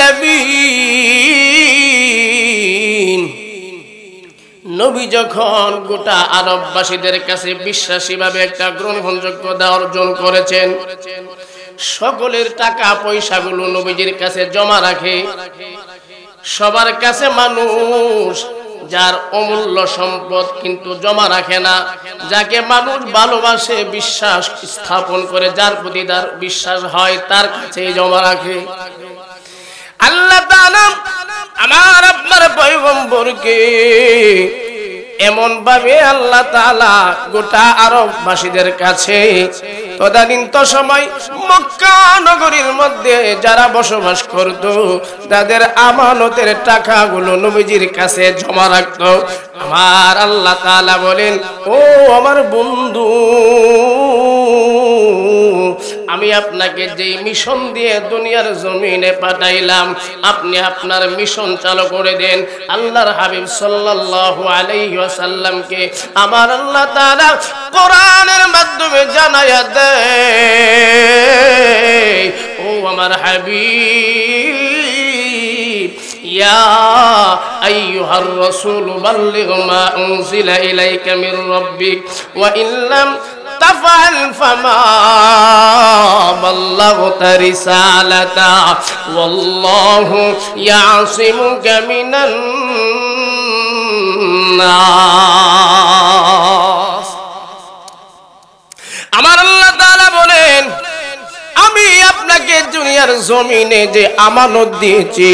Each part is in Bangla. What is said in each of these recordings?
আলামিন নবী যখন গোটা আরববাসীদের কাছে বিশ্বাসীভাবে একটা গ্রহণযোগ্যতা অর্জন করেছেন, সকলের টাকা পয়সাগুলো নবীজির কাছে জমা রাখে। সবার কাছে মানুষ যার অমূল্য সম্পদ কিন্তু জমা রাখে না, যাকে মানুষ ভালোবাসে, বিশ্বাস স্থাপন করে, যার প্রতি তার বিশ্বাস হয়, তার কাছেই জমা রাখে। আল্লাহ তাআলা আমার আপনার পয়গম্বরকে এমন ভাবে আল্লাহ তাআলা গোটা আরববাসীদের কাছে তদানীন্ত সময় মক্কা নগরীর মধ্যে যারা বসবাস করত, তাদের আমানতের টাকাগুলো নবীজির কাছে জমা রাখত। আমার আল্লাহ তাআলা বলেন, ও আমার বন্ধু, আমি আপনাকে যেই মিশন দিয়ে দুনিয়ার জমিনে পাঠাইলাম, আপনি আপনার মিশন চালু করে দেন। আল্লাহর হাবিব সাল্লাল্লাহু আলাইহি ওয়াসাল্লামকে আমার আল্লাহ তাআলা কোরআনের মাধ্যমে জানায়া দেয়, ও আমার হাবিব, ইয়া আইয়ুহার রাসূল বাল্লিগ মা উনজিলা ইলাইকা মির রাব্বিক ওয়া ইল্লাম তাফআল ফামা বাল্লাগতা রিসালাতা ওয়াল্লাহু ইয়াসিমুকা মিনান নাস। আমার আল্লাহ তাআলা বলেন, আমি আপনাকে দুনিয়ার জমিনে যে আমানত দিয়েছি,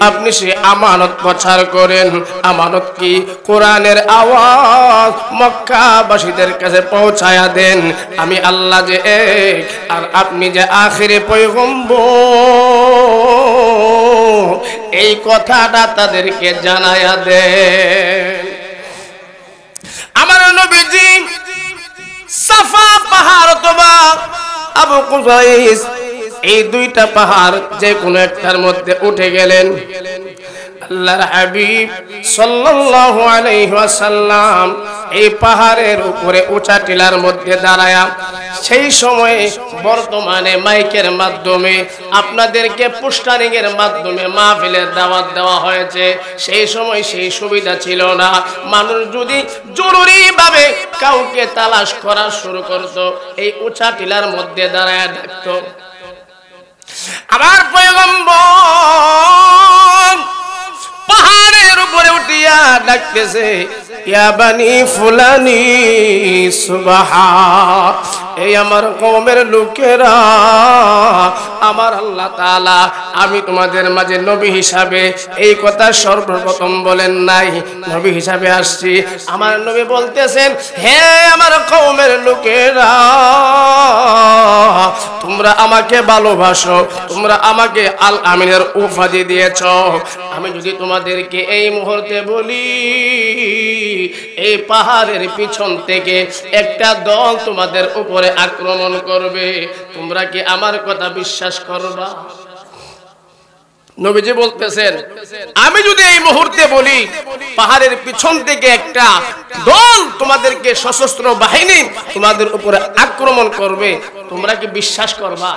আপনি সে আমানত প্রচার করেন। আমানত কি? কোরআনের আওয়াজ মক্কাবাসীদের কাছে পৌঁছায়া দেন। আমি আল্লাহ যে এক, আর আপনি যে আখিরে পয়গম্বর, এই কথাটা তাদেরকে জানায়া দেন। আমার নবীজি সাফা পাহাড় অথবা আবু কুবাইস, এই দুইটা পাহাড় যে কোনো একটার মধ্যে উঠে গেলেন। আল্লাহর হাবিব সাল্লাল্লাহু আলাইহি ওয়াসাল্লাম এই পাহাড়ের উপরে উঁচা টিলার মধ্যে দাঁড়ায়া, সেই সময়ে বর্তমানে মাইকের মাধ্যমে আপনাদেরকে পোস্টারিং এর মাধ্যমে মাহফিলের দাওয়াত দেওয়া হয়েছে। সেই সময় সেই সুবিধা ছিল না। মানুষ যদি জরুরি ভাবে কাউকে তালাশ করা শুরু করত, এই উঁচা টিলার মধ্যে দাঁড়ায়া ডাকত, আমার পয়গম্বর পাহাড়ের উপরে উঠিয়া ডাকতেছে, ইয়া বানি ফুলানি সুবহান, এই আমার কওমের লোকেরা, আমার আল্লাহ তাআলা আমি তোমাদের মাঝে নবী হিসাবে এই কথা সর্বপ্রথম বলেন নাই, নবী হিসাবে আসছি। আমার নবী বলতেছেন, হে আমার কওমের লোকেরা, তোমরা আমাকে ভালোবাসো, তোমরা আমাকে আল আমিনের উপাধি দিয়েছ। আমি যদি তোমাদেরকে এই মুহূর্তে বলি, এই পাহাড়ের পিছন থেকে একটা দল তোমাদের উপরে আক্রমণ করবে, তোমরা কি আমার কথা বিশ্বাস করবা? নবীজি বলতেছেন, আমি যদি এই মুহূর্তে বলি পাহাড়ের পিছন থেকে একটা দল তোমাদেরকে সশস্ত্র বাহিনী তোমাদের উপরে আক্রমণ করবে, তোমরা কি বিশ্বাস করবা?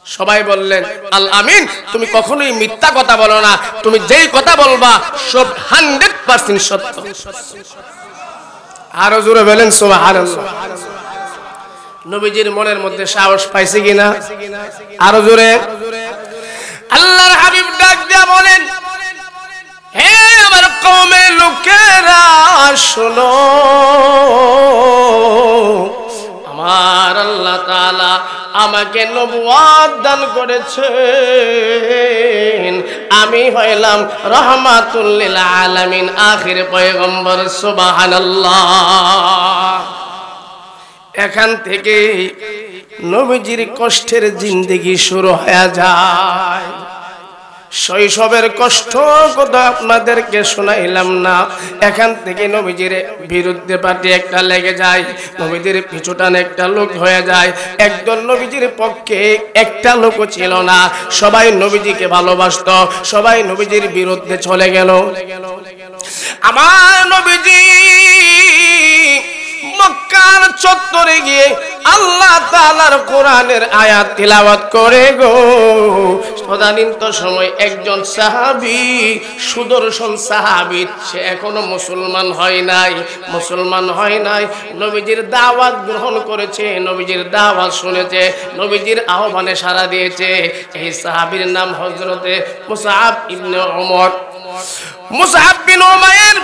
সবাই বললেন, আল আমিন, তুমি কখনোই মিথ্যা কথা বলো না, তুমি যেই কথা বলবা সব 100% সত্য। আরো জোরে বলেন সুবহানাল্লাহ। নবীজির মনের মধ্যে সাহস পাইছে কিনা? আরো জোরে। আল্লাহর হাবিব ডাক দিয়া বলেন, হে আমার কওমের লোকেরা শোনো, আমার আল্লাহ তাআলা আমাকে নবুয়ত দান করেছেন, আমি হইলাম রাহমাতুল লিল আলামিন, আখির পয়গম্বর। সুবহানাল্লাহ। এখান থেকে নবীজির কষ্টের জিন্দেগি শুরু হয়ে যায়। শৈশবের কষ্ট কথা আপনাদেরকে শোনাইলাম না, এখান থেকে নবীজির বিরুদ্ধে পার্টি একটা লেগে যায়, নবীজির পিছুটান একটা লোক হয়ে যায়। একদল নবীজির পক্ষে একটা লোকও ছিল না, সবাই নবীজিকে ভালোবাসত, সবাই নবীজির বিরুদ্ধে চলে গেল। আমার নবীজি মক্কার চত্বরে গিয়ে আল্লাহ তাআলার কোরআনের আয়াত তিলাওয়াত করে গো তদানীন্ত সময় একজন সাহাবী সুদর্শন সাহাবী সে এখনো মুসলমান হয় নাই নবীজির দাওয়াত গ্রহণ করেছে নবীজির দাওয়াত শুনেছে নবীজির আহ্বানে সাড়া দিয়েছে এই সাহাবীর নাম হযরতে মুসআব ইবনে উমর মুসআব বিন উমাইর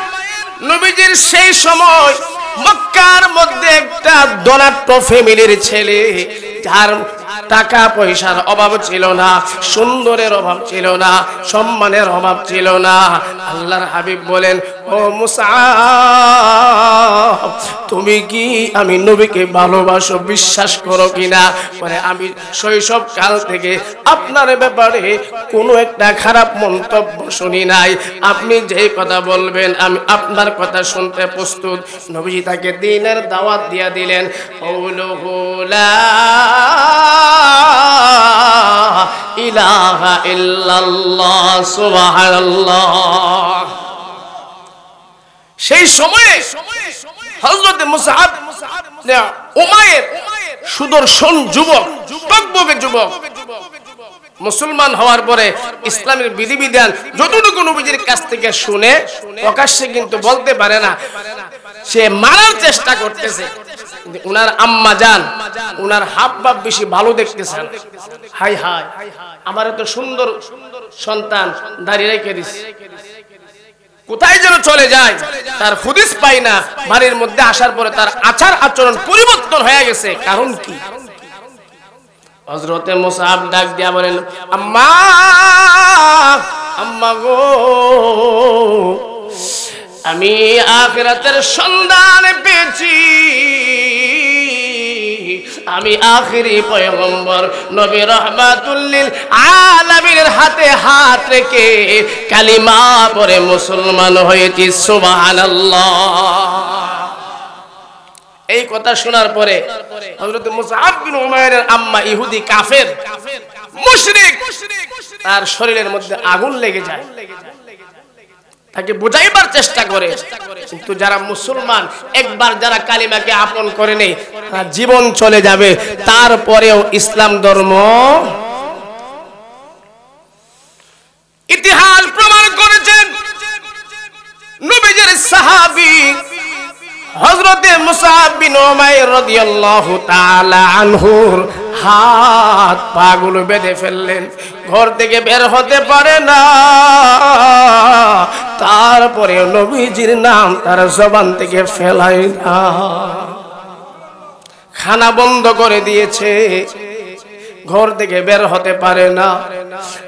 নবীজির সেই সময় মক্কার মধ্যে একটা ধনাঢ্য ফ্যামিলির ছেলে যার টাকা পয়সার অভাব ছিল না সুন্দরের অভাব ছিল না সম্মানের অভাব ছিল না আল্লাহর হাবিব বলেন ও মুসআব তুমি কি আমি নবীকে ভালোবাসো বিশ্বাস করো কিনা বলে আমি শৈশব কাল থেকে আপনার ব্যাপারে কোনো একটা খারাপ মন্তব্য শুনি নাই আপনি যেই কথা বলবেন আমি আপনার কথা শুনতে প্রস্তুত নবী তাকে দ্বীনের দাওয়াত দিয়ে দিলেন লা ইলাহা ইল্লাল্লাহ সুবহানাল্লাহ সেই সময়ে হযরত মুসআব উমাইর সুদর্শন যুবক টকবকে যুবক মুসলমান হওয়ার পরে ইসলামের বিধিবিধান যতটুকু নবীজির কাছ থেকে শুনে প্রকাশ্যে কিন্তু বলতে পারে না সে মারার চেষ্টা করতেছে উনার আম্মা জান উনার হাবভাব বেশি ভালো দেখতেছেন হাই হাই আমার এত সুন্দর সন্তান দাঁড়িয়ে রেখে দিছে কোথায় যেন চলে যায় তার হুদিস পাই না বাড়ির মধ্যে আসার পরে তার আচার আচরণ পরিবর্তন হয়ে গেছে কারণ কি হযরতে মুসআব ডাক দিয়া বলেন আম্মা আম্মা গো আমি আখিরাতের সন্ধান পেয়েছি আমি আখিরি পয়গম্বর নবী রাহমাতুল লিল আলামিনের হাতে হাত রেখে কালিমা পড়ে মুসলমান হয়েছি সুবহানাল্লাহ এই কথা শোনার পরে হযরত মুসআব বিন উমাইরের আম্মা ইহুদি কাফের মুশরিক তার শরীরের মধ্যে আগুন লেগে যায় তাকে বুঝাইবার চেষ্টা করে কিন্তু যারা মুসলমান একবার যারা কালিমাকে আপন করে নেয় তারা জীবন চলে যাবে তারপরেও ইসলাম ধর্ম ইতিহাস প্রমাণ করেছেন নবীজির সাহাবী হযরতে মুসআব বিন উমাইর রাদিয়াল্লাহু তাআলা আনহুর হাত পাগুলো বেঁধে ফেললেন ঘর থেকে বের হতে পারে না তারপরে নবীজির নাম তার জবান থেকে ফেলাই না খানা বন্ধ করে দিয়েছে ঘর থেকে বের হতে পারে না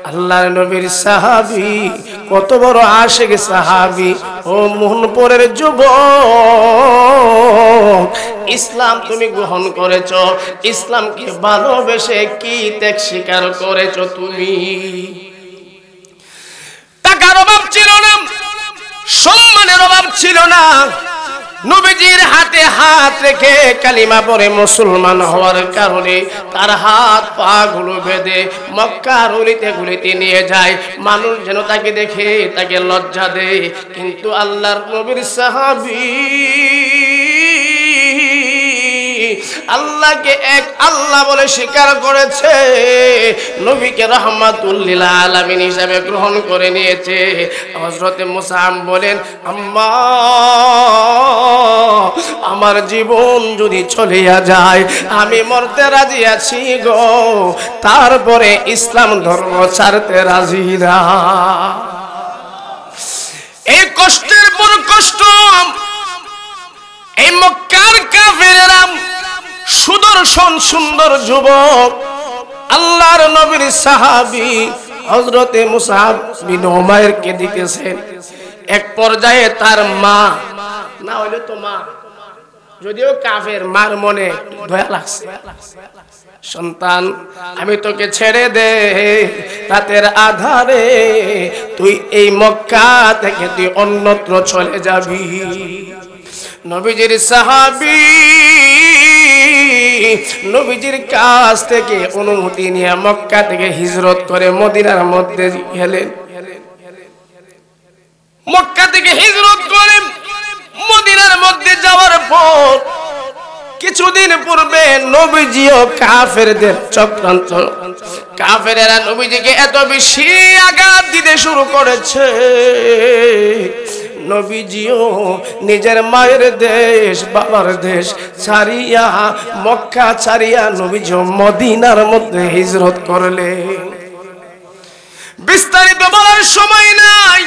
আল্লাহর নবীর সাহাবী কত বড় আশিক সাহাবী ও মোহনপুরের যুবক ইসলাম তুমি গ্রহণ করেছো ইসলামকে ভালোবেসে কি ত্যাগ স্বীকার করেছো তুমি টাকার অভাব ছিল না সম্মানের অভাব ছিল না নবীজির হাতে হাত রেখে কালিমা পড়ে মুসলমান হওয়ার কারণে তার হাত পা গুলো বেঁধে মক্কার অলিতে গলিতে নিয়ে যায় মানুষ যেন তাকে দেখে তাকে লজ্জা দেয় কিন্তু আল্লাহর নবীর সাহাবী আল্লাহকে এক আল্লাহ বলে স্বীকার করেছে নবীকে রাহমাতুল লিল আলামিন হিসেবে গ্রহণ করে নিয়েছে হযরতে মুসআব বলেন আম্মা আমার জীবন যদি চলে যায় আমি মরতে রাজি আছি গো তারপরে ইসলাম ধর্ম ছাড়তে রাজি না এই কষ্টের পর কষ্ট এই মক্কার কাফেররা সুদর্শন সুন্দর যুবক আল্লাহর নবীর সাহাবী হযরতে মুসআব বিন উমাইর কে দিতেছেন এক পর্যায়ে তার মা না হইলে তো মা যদিও কাফের মার মনে দয়া লাগছে সন্তান আমি তোকে ছেড়ে দে রাতের আধারে তুই এই মক্কা থেকে তুই অন্যত্র চলে যাবি নবীজির সাহাবী নবীজির কাছ থেকে অনুমতি নিয়ে মক্কা থেকে হিজরত করে মদিনার মধ্যে গেলেন মক্কা থেকে হিজরত করে মদিনার মধ্যে যাওয়ার পর কিছুদিন পূর্বে নবীজিও কাফেরদের চক্রান্ত, কাফেরেরা নবীজিকে এত বেশি আঘাত দিতে শুরু করেছে, নবীজিও নিজের মায়ের দেশ বাবার দেশ ছাড়িয়া, মক্কা ছাড়িয়া নবীজিও মদিনার মধ্যে হিজরত করলেন। বিস্তারিত বলার সময় নাই।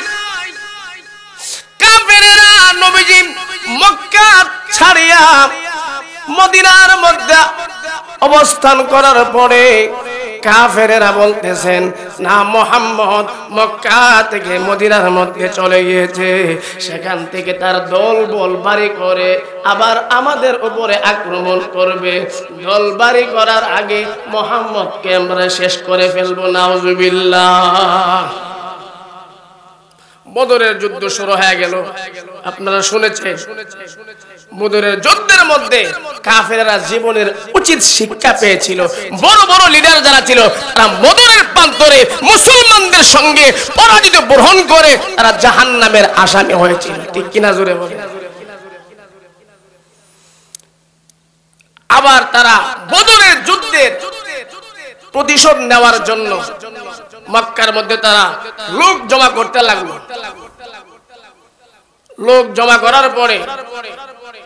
কাফেরেরা নবীজি মক্কা ছাড়িয়া মদিনার মধ্যে অবস্থান করার পরে কাফেরেরা বলতেছেন, না, মুহাম্মদ মক্কা থেকে মদিনার মধ্যে চলে গিয়েছে, সেখান থেকে তার দলবল বাড়ি করে আবার আমাদের উপরে আক্রমণ করবে। দলবাড়ি করার আগে মুহাম্মদকে আমরা শেষ করে ফেলবো। নাউজুবিল্লাহ। বদরের যুদ্ধ শুরু হয়ে গেল। আপনারা শুনেছেন, বদরের যুদ্ধের মধ্যে কাফেররা জীবনের উচিত শিক্ষা পেয়েছিল। বড় বড় লিডার যারা ছিল তারা বদরের প্রান্তরে মুসলমানদের সঙ্গে পরাজিত গ্রহণ করে তারা জাহান্নামের আসামি হয়েছিল। ঠিক কিনা জোরে বলেন। আবার তারা বদরের যুদ্ধের প্রতিশোধ নেওয়ার জন্য মক্কার মধ্যে তারা লোক জমা করতে লাগলো। লোক জমা করার পরে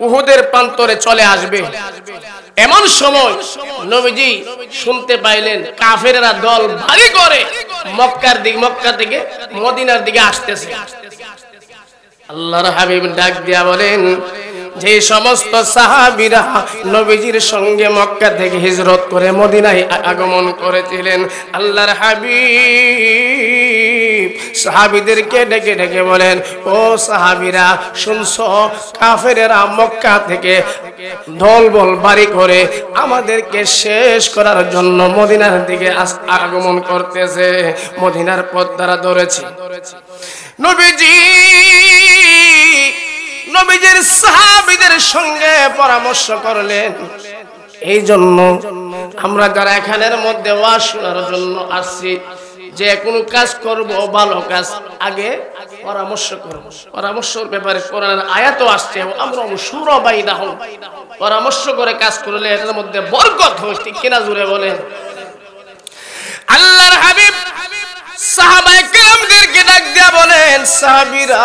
উহুদের প্রান্তরে চলে আসবে। এমন সময় নবীজি শুনতে পাইলেন কাফেররা দল ভারী করে মক্কা থেকে মদিনার দিকে আসতেছে। আল্লাহর হাবিব ডাক দিয়া বলেন, যে সমস্ত সাহাবীরা নবীজির সঙ্গে মক্কা থেকে হিজরত করে মদিনায় আগমন করেছিলেন, আল্লাহর হাবিব সাহাবীদেরকে ডেকে ডেকে বলেন, ও সাহাবীরা শুনছো, কাফেরেরা মক্কা থেকে দলবল বাড়ি করে আমাদেরকে শেষ করার জন্য মদিনার দিকে আগমন করতেছে। মদিনার পথ তারা ধরেছে। নবীজির সাহাবীদের সঙ্গে পরামর্শ করলেন, এই জন্য আমরা যারা এখানের মধ্যে ওয়াজ শোনার জন্য আসছি, যে কোনো কাজ করব ভালো কাজ আগে পরামর্শ করব। পরামর্শের ব্যাপারে কোরআনের আয়াতও আসছে, আমরা শুরা বাইনাহুম, পরামর্শ করে কাজ করলে এটার মধ্যে বরকত হয়। ঠিক কিনা জোরে বলেন। আল্লাহর হাবিব সাহাবায়ে কেরামদেরকে ডাক দিয়া বলেন, সাহাবীরা,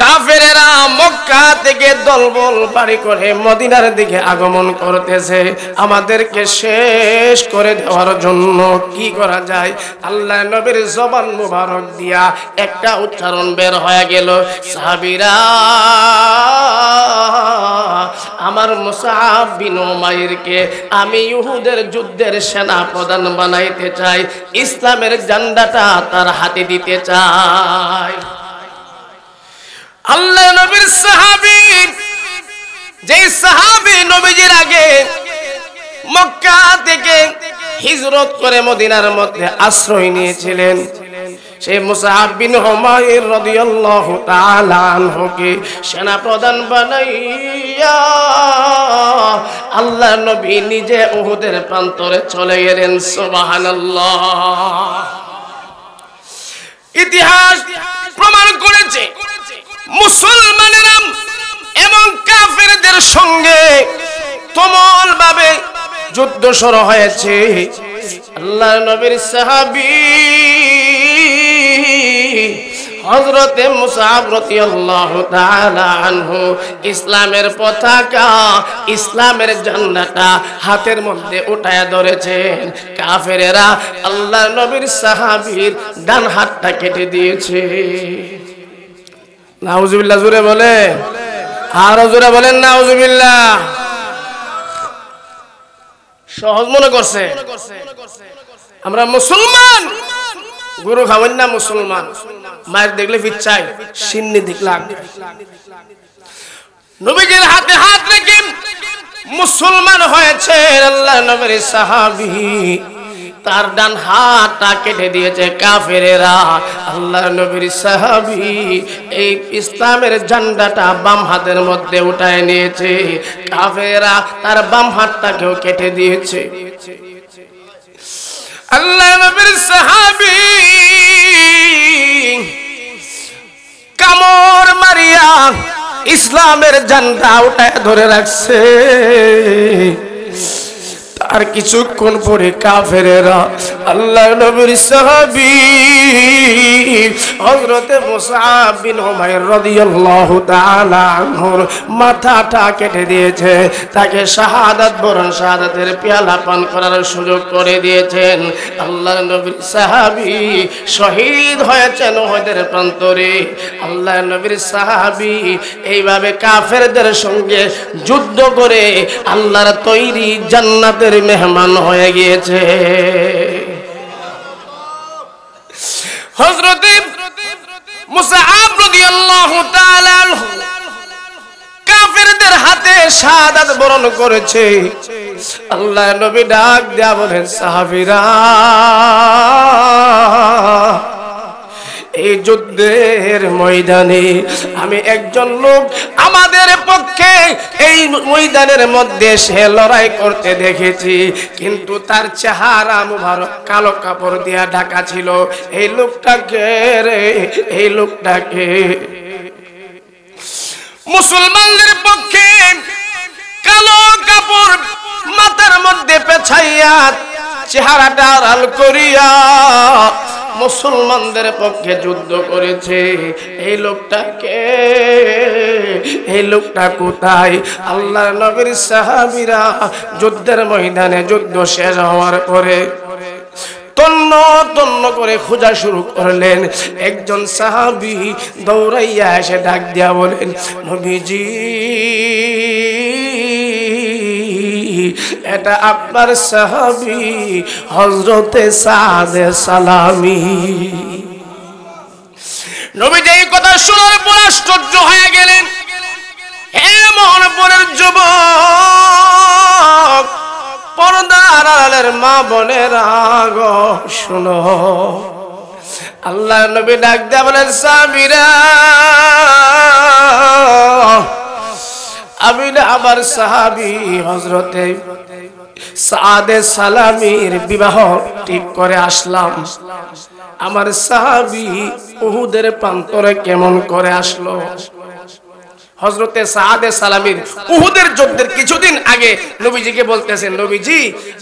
কাফেরেরা মক্কা থেকে দলবল বাড়ি করে মদিনার দিকে আগমন করতেছে, আমাদেরকে শেষ করে দেওয়ার জন্য কি করা যায়? আল্লাহ নবীর জবান মুবারক দিয়া একটা উচ্চারণ বের হয়ে গেল, সাহাবীরা, আমার মুসআব বিন উমাইরকে আমি ইহুদের যুদ্ধের সেনা প্রধান বানাইতে চাই, ইসলামের ঝান্ডাটা তার হাতে দিতে চাই। আল্লাহ নবীর সাহাবী, যে সাহাবী নবীজির আগে মক্কা থেকে হিজরত করে মদিনার মধ্যে আশ্রয় নিয়েছিলেন, সেই মুসআব বিন উমাইর রাদিয়াল্লাহু তাআলা আনহুকে সেনা প্রধান বানাইয়া আল্লাহ নবী নিজে উহুদের প্রান্তরে চলে গেলেন। সুবহানাল্লাহ। ইতিহাস প্রমাণ করেছে মুসলমানেরা এবং কাফেরদের সঙ্গে তুমুল ভাবে যুদ্ধ শুরু হয়েছে। আল্লাহ নবীর সাহাবী হযরতে মুসআব রাদিয়াল্লাহু তাআলা আনহু ইসলামের পতাকা, ইসলামের ঝান্ডাটা হাতের মধ্যে উঠায়া ধরেছেন। কাফেরেরা আল্লাহ নবীর সাহাবীর ডান হাতটা কেটে দিয়েছে। নাউজুবিল্লাহ জোরে বলে, আরো জোরে বলেন নাউজুবিল্লাহ। সহজ মনে করছে আমরা মুসলমান, গরু খাবেন না মুসলমান, মায়ের দেখলে ফিচ্ছাই, সিন্নি দেখলাম। নবীজির হাতে হাত রেখে মুসলমান হয়েছে আল্লাহ নবীর সাহাবী, তার ডান হাতটা কেটে দিয়েছে কাফেরেরা। আল্লাহ নবীর সাহাবী এই ইসলামের ঝান্ডাটা বাম হাতের মধ্যে উঠায় নিয়েছে, কাফেরেরা তার বাম হাতটাকেও কেটে দিয়েছে। আল্লাহ নবীর সাহাবী কামড় মারিয়া ইসলামের ঝান্ডা উঠায় ধরে রাখছে। আর কিছুক্ষণ পরে কাফেরেরা আল্লাহর নবীর সাহাবী হযরতে মুসআব বিন উমাইর রাদিয়াল্লাহু তাআলা আনহুর মাথাটা কেটে দিয়েছে, তাকে শাহাদাত বরণ শাহাদাতের পেয়ালা পান করার সুযোগ করে দিয়েছেন। আল্লাহর নবীর সাহাবী শহীদ হয়েছেন উহুদের প্রান্তরে। আল্লাহর নবীর সাহাবী এইভাবে কাফেরদের সঙ্গে যুদ্ধ করে আল্লাহর তৈরি জান্নাতের মেহমান হয়ে গিয়েছে। হযরত মুসআব রাদিয়াল্লাহু তাআলা আনহু কাফেরদের হাতে শাহাদাত বরণ করেছে। আল্লাহর নবী ডাক দেয়া বলেন, সাহাবীরা এই যুদ্ধের ময়দানে আমি একজন লোক আমাদের পক্ষে এই ময়দানের মধ্যে সে লড়াই করতে দেখেছি, কিন্তু তার চেহারা মুবারক কালো কাপড় দিয়া ঢাকা ছিল। এই লোকটাকে রে, এই লোকটাকে মুসলমানদের পক্ষে কালো কাপড় মাথার মধ্যে পেছাইয়া চেহারাটা আড়াল করিয়া মুসলমানদের পক্ষে যুদ্ধ করেছে। এই লোকটাকে, এই লোকটা কোথায়? আল্লাহর নবীর সাহাবীরা যুদ্ধের ময়দানে যুদ্ধ শেষ হওয়ার পরে তন্ন তন্ন করে খোঁজা শুরু করলেন। একজন সাহাবী দৌড়াইয়া এসে ডাক দিয়া বলেন, নবীজি এটা আপনার সাহাবী হযরতে সাদে সালামি। নবীজি এই কথা শোনার পর আশ্চর্য হয়ে গেলেন। হে মোহনপুরের যুবক, পর্দার আড়ালের মা বোনেরা গো শোনো, আল্লাহর নবী ডাক দেয়া বলেন, সাহাবীরা আমি না আমার সাহাবী হযরতে সাদে সালামির বিবাহ ঠিক করে আসলাম। আমার সাহাবী উহুদের প্রান্তরে কেমন করে আসলো? হযরতে সাদে সালামির উহুদের যুদ্ধের কিছুদিন আগে নবীজিকে বলতেছেন, নবীজি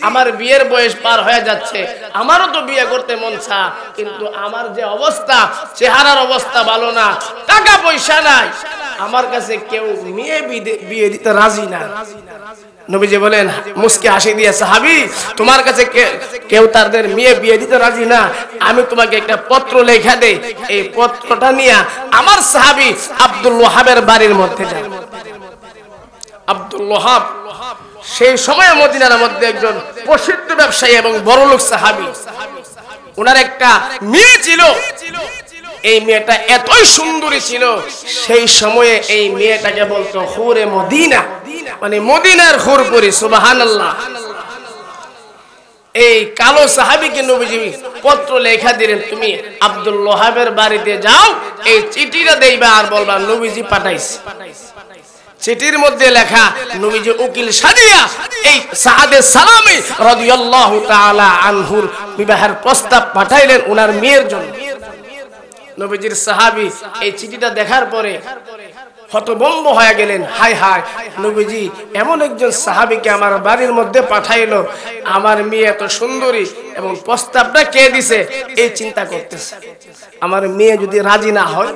আমার বিয়ের বয়স পার হয়ে যাচ্ছে, আমারও তো বিয়ে করতে মন চা, কিন্তু আমার যে অবস্থা, চেহারার অবস্থা ভালো না, টাকা পয়সা নাই, আমার কাছে কেউ মেয়ে বিয়ে দিতে রাজি না। নবীজি বলেন মুস্কি হাসি দিয়ে, সাহাবী তোমার কাছে কেউ তাদের মেয়ে বিয়ে দিতে রাজি না, আমি তোমাকে একটা পত্র লেখা দেই, এই পত্রটা নিয়ে আমার সাহাবী আব্দুল ওয়াহাবের বাড়ির মধ্যে যান। আব্দুল ওয়াহাব সেই সময় মদিনার মধ্যে একজন প্রসিদ্ধ ব্যবসায়ী এবং বড়লোক সাহাবী। ওনার একটা মেয়ে ছিল, এই মেয়েটা এতই সুন্দরী ছিল, সেই সময়ে এই মেয়েটাকে বলতো হুরে মদিনা, মানে মদিনার হুরপুরি। সুবহানাল্লাহ। এই কালো সাহাবীকে নবীজি পত্র লেখা দিলেন, তুমি আব্দুল ওয়াহাবের বাড়িতে যাও, এই চিঠিটা দেইবা আর বলবা নবীজি পাঠাইছে। চিঠির মধ্যে লেখা, নবীজি উকিল সাজিয়া এই সাদে সালামি রাদিয়াল্লাহু তাআলা আনহুর বিবাহের প্রস্তাব পাঠাইলেন ওনার মেয়ের জন্য। নবীজির সাহাবী এই চিঠিটা দেখার পরে হতভম্ব হয়ে গেলেন, হায় হায়, নবীজি এমন একজন সাহাবীকে আমার বাড়ির মধ্যে পাঠাইলো, আমার মেয়ে এত সুন্দরী এবং প্রস্তাবটা কে দিছে এই চিন্তা করতেছে, আমার মেয়ে যদি রাজি না হয়